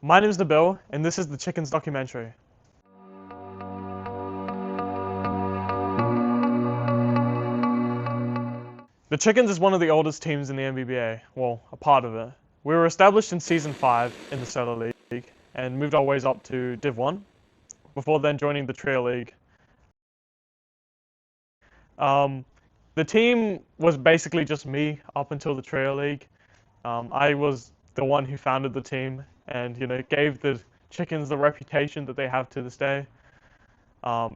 My name is Nabil, and this is the Chickens documentary. The Chickens is one of the oldest teams in the NBBA, well, a part of it. We were established in Season 5 in the Solar League, and moved our ways up to Div 1, before then joining the Trio League. The team was basically just me up until the Trio League. I was the one who founded the team, and gave the Chickens the reputation that they have to this day.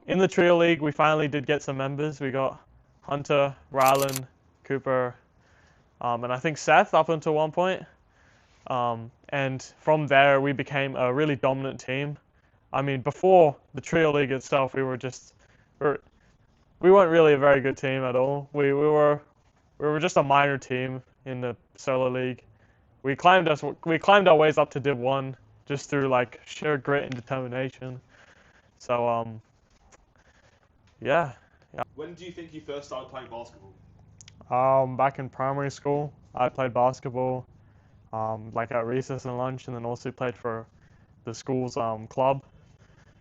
In the Trio League, we finally did get some members. We got Hunter, Rylan, Cooper, and I think Seth up until one point. And from there, we became a really dominant team. I mean, before the Trio League itself, we weren't really a very good team at all. We were just a minor team in the Solar League. We climbed our ways up to Div 1 just through like sheer grit and determination. So yeah. When do you think you first started playing basketball? Back in primary school, I played basketball, like at recess and lunch, and then also played for the school's club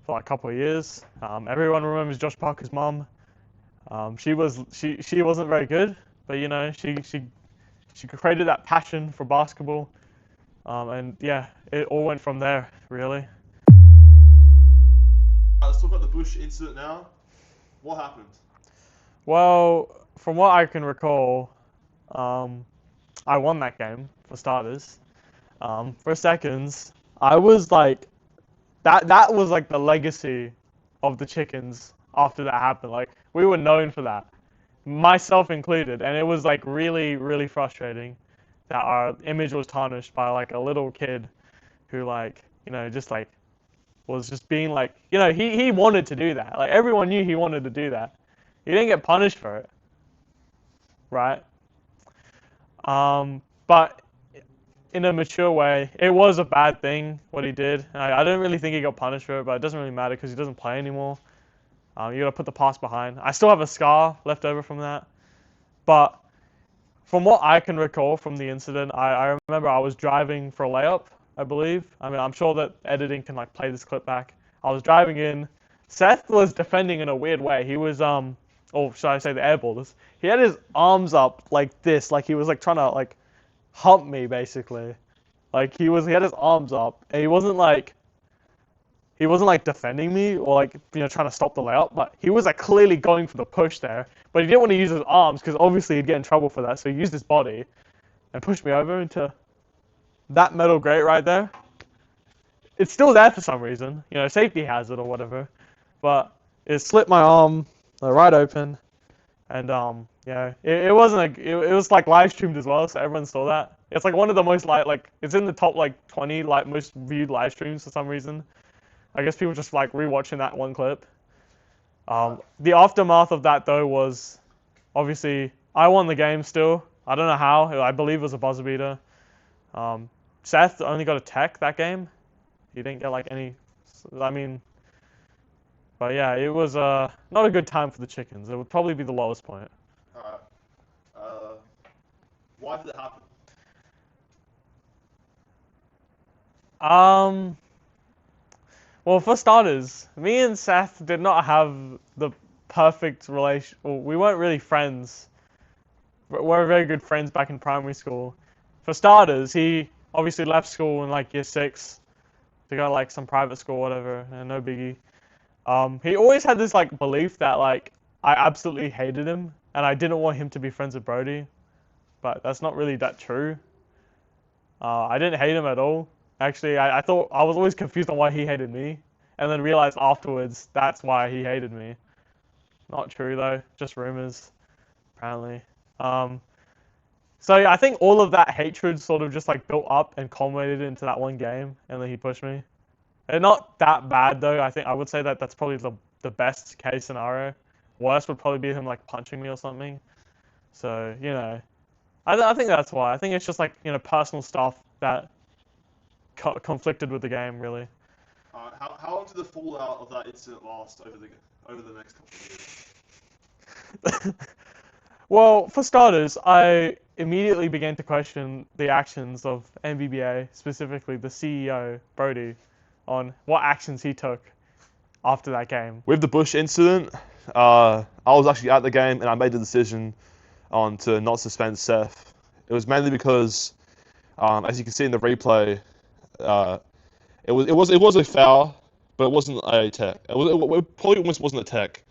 for like a couple of years. Everyone remembers Josh Parker's mum. She wasn't very good, but she created that passion for basketball, and yeah, it all went from there really. Let's talk about the Bush incident now. What happened? Well, from what I can recall, I won that game for starters. For seconds, I was like, that was like the legacy of the Chickens after that happened. Like, we were known for that, myself included, and it was like really, really frustrating that our image was tarnished by like a little kid who just like was just being like, he wanted to do that. Like, everyone knew he wanted to do that. He didn't get punished for it, right? But in a mature way, it was a bad thing what he did. I don't really think he got punished for it, but it doesn't really matter because he doesn't play anymore. You gotta put the past behind. I still have a scar left over from that, but from what I can recall from the incident, I remember I was driving for a layup, I believe. I mean, I'm sure that editing can like play this clip back. I was driving in. Seth was defending in a weird way. He was or should I say the airballers? He had his arms up like this, like he was like trying to like hump me basically. Like he had his arms up, and he wasn't like defending me or like trying to stop the layup, but he was like clearly going for the push there. But he didn't want to use his arms because obviously he'd get in trouble for that. So he used his body and pushed me over into that metal grate right there. It's still there for some reason, safety hazard or whatever. But it slit my arm right open, and it wasn't it was like live streamed as well, so everyone saw that. It's like one of the most like it's in the top like 20 like most viewed live streams for some reason. I guess people just like rewatching that one clip. The aftermath of that though was obviously I won the game still. I don't know how. I believe it was a buzzer beater. Seth only got a tech that game. He didn't get like any. I mean, but yeah, it was not a good time for the Chickens. It would probably be the lowest point. Alright. Why did it happen? Well, for starters, me and Seth did not have the perfect relation. Well, we weren't really friends. We were very good friends back in primary school. For starters, he obviously left school in like year 6 to go like some private school, whatever, and no biggie. He always had this like belief that like I absolutely hated him and I didn't want him to be friends with Brody, but that's not really that true. I didn't hate him at all. Actually, I thought I was always confused on why he hated me, and then realized afterwards that's why he hated me. Not true though, just rumors, apparently. So yeah, I think all of that hatred sort of just like built up and culminated into that one game, and then he pushed me. And not that bad though. I would say that that's probably the best case scenario. Worst would probably be him like punching me or something. So I think that's why. I think it's just like personal stuff that conflicted with the game really. How long did the fallout of that incident last over the next couple of years? Well, for starters, I immediately began to question the actions of NBBA, specifically the CEO, Brody, on what actions he took after that game. With the Bush incident, I was actually at the game and I made the decision on to not suspend Seth. It was mainly because, as you can see in the replay, uh, it was a foul, but it wasn't a tech. It probably almost wasn't a tech.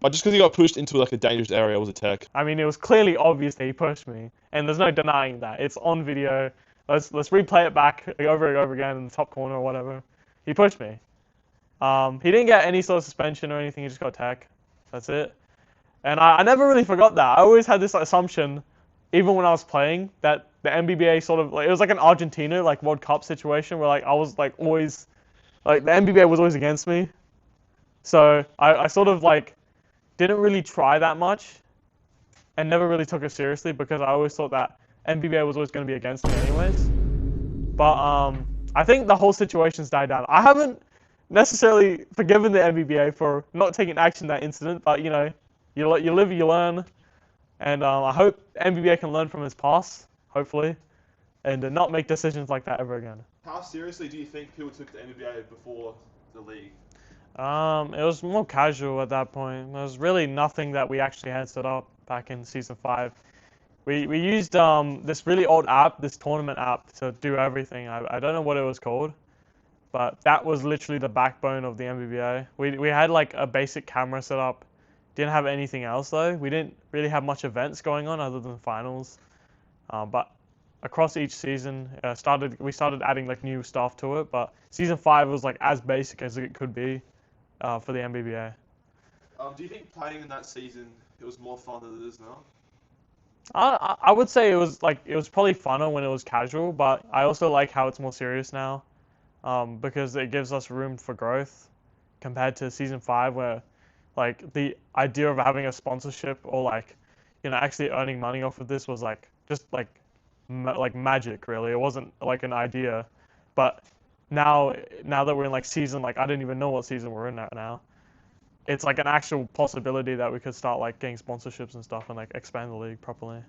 But just because he got pushed into like a dangerous area, it was a tech. I mean, it was clearly obvious that he pushed me, and there's no denying that. It's on video. Let's replay it back over and over again in the top corner or whatever. He pushed me. He didn't get any sort of suspension or anything. He just got tech. That's it. And I never really forgot that. I always had this assumption, even when I was playing, that the NBBA sort of like it was like an Argentina like World Cup situation where like I was like always like the NBBA was always against me. So I sort of like didn't really try that much and never really took it seriously because I always thought that NBBA was always going to be against me anyways. But I think the whole situation's died down. I haven't necessarily forgiven the NBBA for not taking action in that incident, but you know, you live, you learn, and I hope NBBA can learn from his past, hopefully, and not make decisions like that ever again. How seriously do you think people took the NBBA before the league? It was more casual at that point. There was really nothing that we actually had set up back in season 5. We used this really old app, this tournament app, to do everything. I don't know what it was called, but that was literally the backbone of the NBBA. We had like a basic camera set up. Didn't have anything else though. We didn't really have much events going on other than finals. But across each season, we started adding like new stuff to it. But season 5 was like as basic as it could be for the NBBA. Do you think playing in that season it was more fun than it is now? I would say it was probably funner when it was casual, but I also like how it's more serious now, because it gives us room for growth compared to season 5 where like the idea of having a sponsorship or like actually earning money off of this was like just like like magic really. It wasn't like an idea, but now that we're in like season like I didn't even know what season we're in at now. It's like an actual possibility that we could start like getting sponsorships and stuff and like expand the league properly.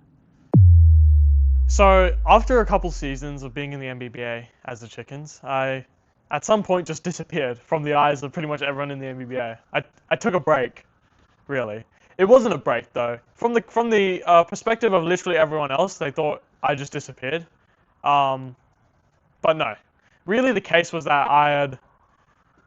So after a couple seasons of being in the NBBA as the Chickens, I at some point just disappeared from the eyes of pretty much everyone in the NBBA. I took a break, really. It wasn't a break though. From the perspective of literally everyone else, they thought I just disappeared. But no, really the case was that I had.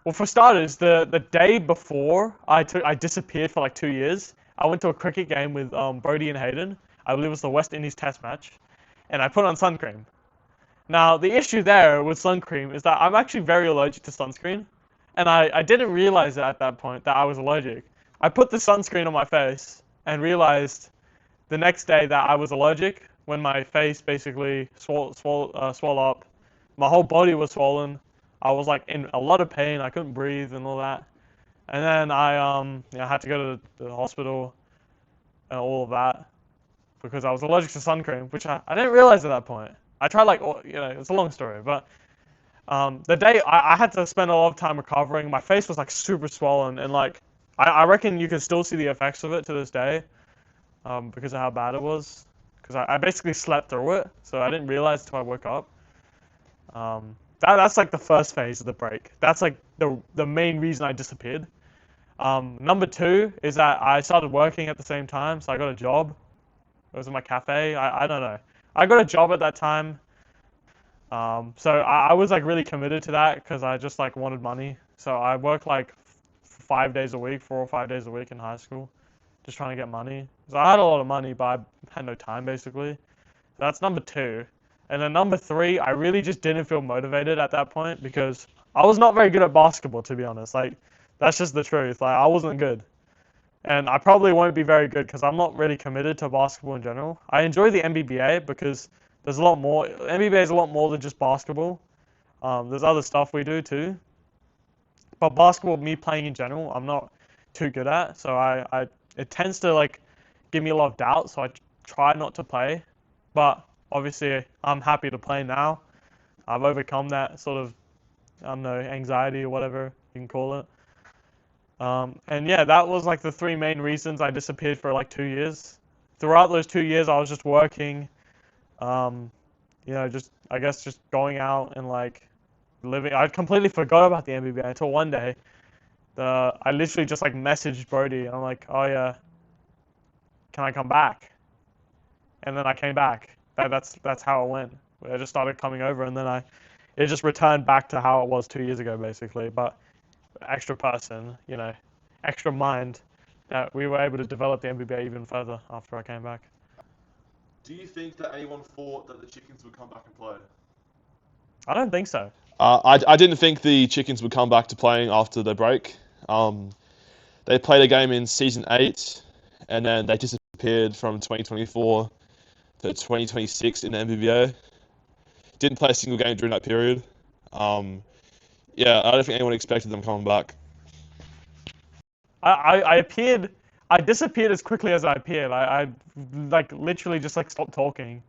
Well, for starters, the day before I disappeared for like 2 years, I went to a cricket game with Brody and Hayden. I believe it was the West Indies Test match, and I put on sun cream. Now, the issue there with sun cream is that I'm actually very allergic to sunscreen, and I didn't realize it at that point that I was allergic. I put the sunscreen on my face and realized the next day that I was allergic when my face basically swelled up. My whole body was swollen. I was like in a lot of pain. I couldn't breathe and all that. And then I had to go to the hospital and all of that because I was allergic to sun cream, which I didn't realize at that point. I tried like it's a long story, but the day I had to spend a lot of time recovering. My face was like super swollen and like I reckon you can still see the effects of it to this day because of how bad it was. Because I basically slept through it, so I didn't realize until I woke up. That's like the first phase of the break. That's like the main reason I disappeared. Number 2 is that I started working at the same time, so I got a job. It was in my cafe. I don't know. I got a job at that time. So I was like really committed to that because I just like wanted money. So I worked like 5 days a week, 4 or 5 days a week in high school, just trying to get money. So I had a lot of money, but I had no time basically. So that's number 2. And then number 3, I really just didn't feel motivated at that point because I was not very good at basketball, to be honest. Like, that's just the truth. Like, I wasn't good. And I probably won't be very good because I'm not really committed to basketball in general. I enjoy the NBBA because there's a lot more. NBBA is a lot more than just basketball. There's other stuff we do too. But basketball, me playing in general, I'm not too good at. So it tends to like give me a lot of doubt. So I try not to play. But obviously, I'm happy to play now. I've overcome that sort of, I don't know, anxiety or whatever you can call it. And yeah, that was like the 3 main reasons I disappeared for like 2 years. Throughout those 2 years, I was just working, Just I guess just going out and like living. I completely forgot about the NBBA until one day. I literally just like messaged Brody and I'm like, oh yeah, can I come back? And then I came back. That's how it went. I just started coming over and then it just returned back to how it was 2 years ago basically. But extra person, extra mind that we were able to develop the NBBA even further after I came back. Do you think that anyone thought that the Chickens would come back and play? I don't think so. I didn't think the Chickens would come back to playing after the break. They played a game in season 8, and then they disappeared from 2024 to 2026 in the NBBA. Didn't play a single game during that period. Yeah, I don't think anyone expected them coming back. I disappeared as quickly as I appeared. I like literally just like stopped talking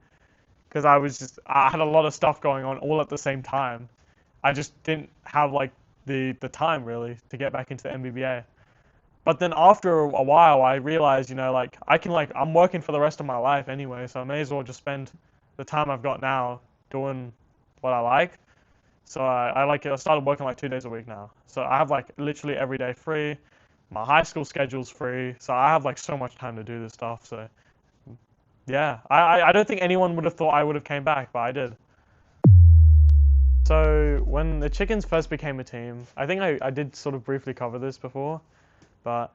because I had a lot of stuff going on all at the same time. I just didn't have like the time really to get back into the NBBA. But then after a while, I realized, like I'm working for the rest of my life anyway, so I may as well just spend the time I've got now doing what I like. So I started working like 2 days a week now. So I have like literally every day free. My high school schedule's free, so I have like so much time to do this stuff. So yeah, I don't think anyone would have thought I would have came back, but I did. So when the Chickens first became a team, I think I did sort of briefly cover this before, but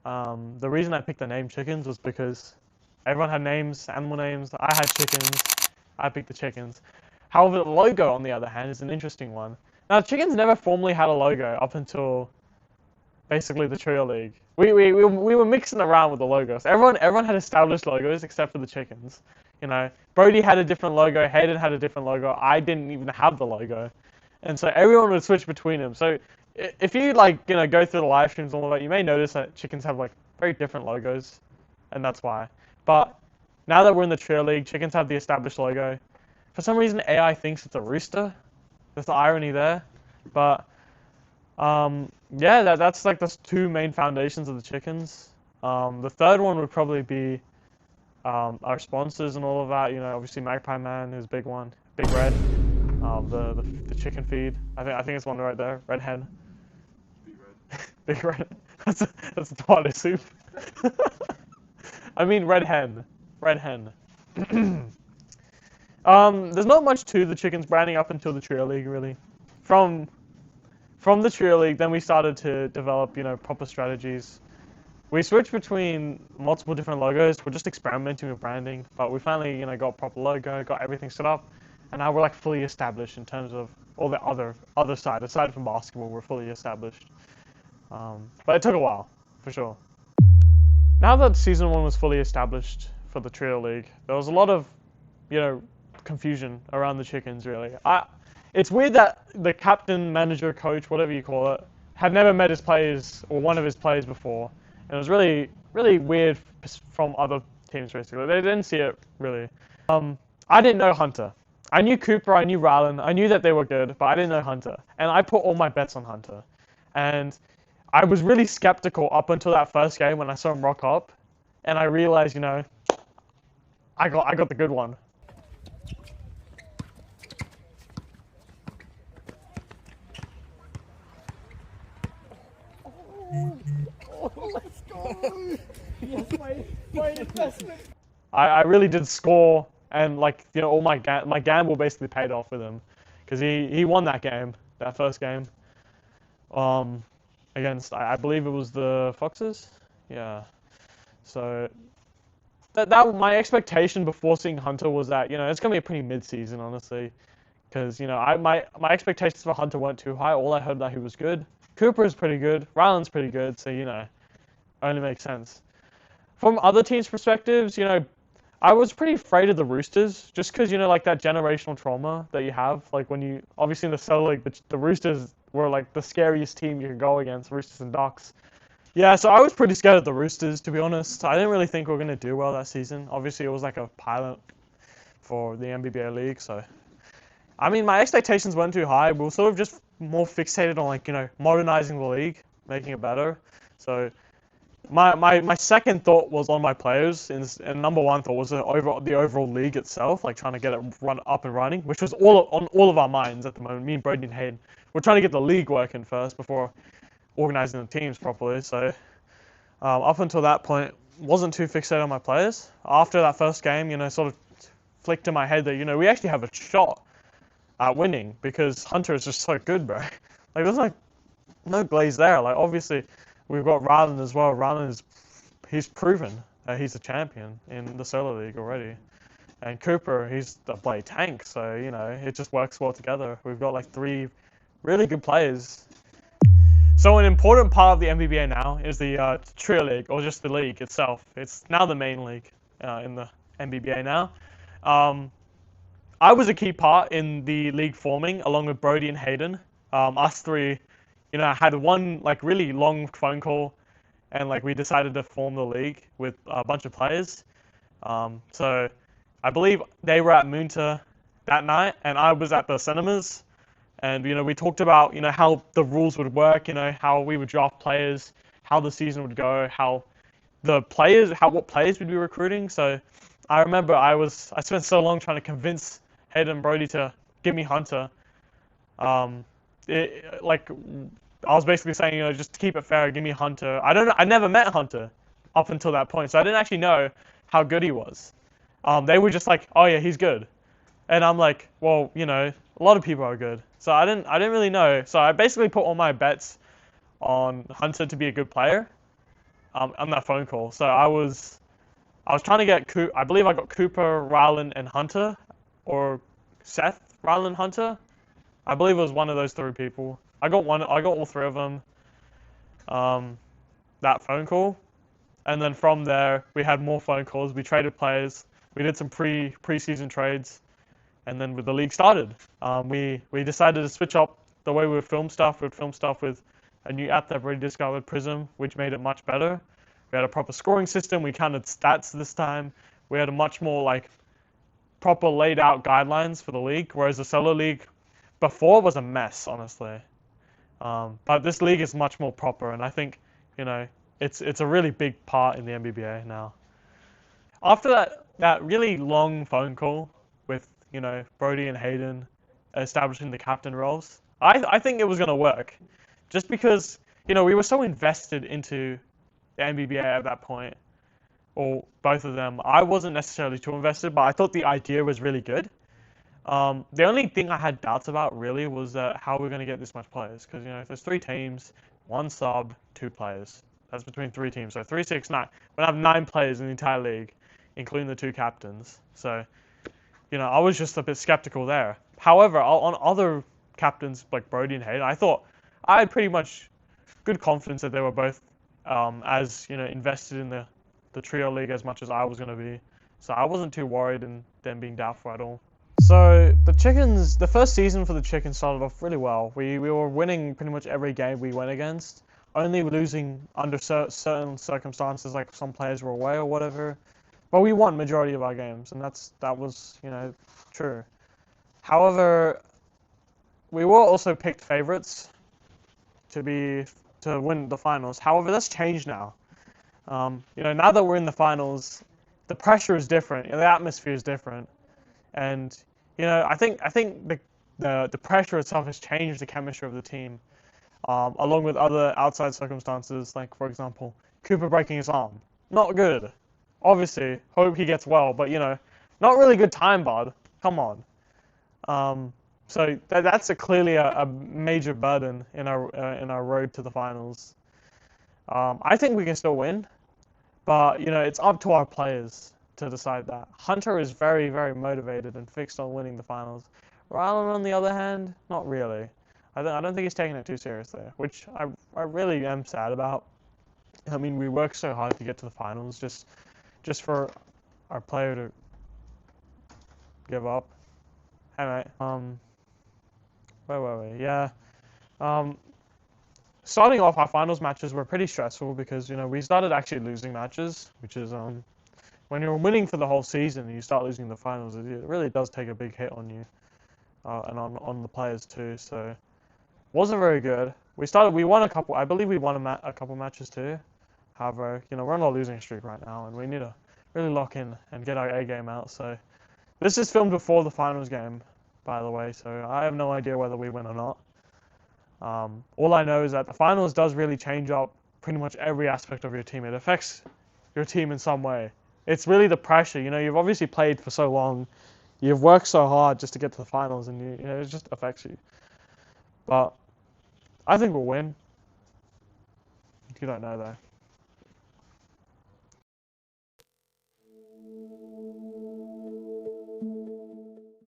the reason I picked the name Chickens was because everyone had names, animal names. I had chickens. I picked the Chickens. However, the logo, on the other hand, is an interesting one. Now, Chickens never formally had a logo up until basically the Trio League. We were mixing around with the logos. Everyone had established logos except for the Chickens. Brody had a different logo. Hayden had a different logo. I didn't even have the logo, and so everyone would switch between them. So if you go through the live streams and all that, you may notice that Chickens have like very different logos, and that's why. But now that we're in the Trio League, Chickens have the established logo. For some reason, AI thinks it's a rooster. There's the irony there, but yeah, that's like the two main foundations of the Chickens. The third one would probably be our sponsors and all of that. Obviously Magpie Man is a big one, Big Red, the chicken feed. I think it's one right there, Red Hen. Big Red. Big Red. That's the tomato soup. I mean Red Hen. Red Hen. There's not much to the Chickens branding up until the Trio League, really. From the Trio League, then we started to develop, proper strategies. We switched between multiple different logos. We're just experimenting with branding, but we finally, got proper logo, got everything set up, and now we're like fully established in terms of all the other side. Aside from basketball, we're fully established. But it took a while, for sure. Now that season 1 was fully established for the Trio League, there was a lot of, confusion around the Chickens, really. It's weird that the captain, manager, coach, whatever you call it, had never met his players or one of his players before. And it was really, really weird from other teams, basically. They didn't see it, really. I didn't know Hunter. I knew Cooper, I knew Rylan, I knew that they were good, but I didn't know Hunter. And I put all my bets on Hunter. And I was really skeptical up until that first game when I saw him rock up. And I realized, I got the good one. Let's go! Yes, my investment. I really did score, and all my gamble basically paid off with him, because he won that game, that first game, against I believe it was the Foxes, yeah. So that my expectation before seeing Hunter was that it's gonna be a pretty mid-season, honestly, because my expectations for Hunter weren't too high. All I heard that he was good. Cooper is pretty good. Rylan's pretty good, so only makes sense. From other teams' perspectives, I was pretty afraid of the Roosters, just because like that generational trauma that you have. Like when you obviously in the Cell League, the Roosters were like the scariest team you could go against, Roosters and Ducks. Yeah, so I was pretty scared of the Roosters, to be honest. I didn't really think we were gonna do well that season. Obviously, it was like a pilot for the NBBA league, so I mean my expectations weren't too high. We were sort of just more fixated on modernizing the league, making it better. So my second thought was on my players, and number one thought was the overall league itself, like trying to get it run up and running, which was all of our minds at the moment. Me and Brady and Hayden, we're trying to get the league working first before organizing the teams properly. So up until that point, wasn't too fixated on my players. After that first game, sort of flicked in my head that we actually have a shot at winning because Hunter is just so good, bro. Like there's like no glaze there. Like obviously we've got Rylan as well. He's proven that he's a champion in the solo league already. And Cooper, he's the bloody tank. So it just works well together. We've got like 3 really good players. So an important part of the NBBA now is the Trio League, or just the league itself. It's now the main league in the NBBA now. I was a key part in the league forming, along with Brody and Hayden. Us 3, had one like really long phone call, and like we decided to form the league with a bunch of players. So I believe they were at Moonta that night, and I was at the cinemas. And we talked about how the rules would work, how we would draft players, how the season would go, what players we'd be recruiting. So I remember I spent so long trying to convince Hayden and Brody to give me Hunter. I was basically saying, just to keep it fair, give me Hunter. I never met Hunter up until that point, so I didn't actually know how good he was. They were just like, oh yeah, he's good. And I'm like, well, a lot of people are good. So I didn't really know. So I basically put all my bets on Hunter to be a good player on that phone call. So I was trying to get I believe I got Cooper, Rylan, and Hunter, or Seth, Rylan, Hunter. I believe it was one of those 3 people. I got all 3 of them. That phone call, and then from there we had more phone calls. We traded players. We did some preseason trades. And then the league started. We decided to switch up the way we would film stuff. We'd film stuff with a new app that I've already discovered, Prism, which made it much better. We had a proper scoring system. We counted stats this time. We had a much more like proper laid out guidelines for the league, whereas the solo league before was a mess, honestly. But this league is much more proper, and I think it's a really big part in the NBBA now. After that really long phone call with Brody and Hayden establishing the captain roles, I think it was going to work. Just because, we were so invested into the NBBA at that point, or both of them. I wasn't necessarily too invested, but I thought the idea was really good. The only thing I had doubts about really was how we're going to get this much players. Because, if there's 3 teams, 1 sub, 2 players. That's between 3 teams. So 3, 6, 9. We're going to have 9 players in the entire league, including the 2 captains. So I was just a bit skeptical there. However, on other captains like Brody and Hayden, I had pretty much good confidence that they were both as invested in the trio league as much as I was going to be. So I wasn't too worried in them being doubtful at all. So the first season for the Chickens started off really well. We were winning pretty much every game we went against, only losing under certain circumstances, like some players were away or whatever. But we won majority of our games, and that was true. However, we were also picked favorites to win the finals. However, that's changed now. Now that we're in the finals, the pressure is different. The atmosphere is different, and I think the pressure itself has changed the chemistry of the team, along with other outside circumstances, like for example, Cooper breaking his arm. Not good. Obviously, hope he gets well, but not really good time, bud. Come on. So that's clearly a major burden in our road to the finals. I think we can still win, but it's up to our players to decide that. Hunter is very, very motivated and fixed on winning the finals. Rylan, on the other hand, not really. I don't think he's taking it too seriously, which I really am sad about. I mean, we worked so hard to get to the finals, just for our player to give up. Anyway, where were we? Yeah. Starting off, our finals matches were pretty stressful because, we started actually losing matches, which is, when you're winning for the whole season and you start losing the finals, it really does take a big hit on you, and on the players too, so wasn't very good. We won a couple, I believe we won a couple matches too. However, we're on a losing streak right now, and we need to really lock in and get our A game out. So this is filmed before the finals game, by the way, so I have no idea whether we win or not. All I know is that the finals does really change up pretty much every aspect of your team. It affects your team in some way. It's really the pressure. You've obviously played for so long, you've worked so hard just to get to the finals, and it just affects you. But I think we'll win. You don't know though.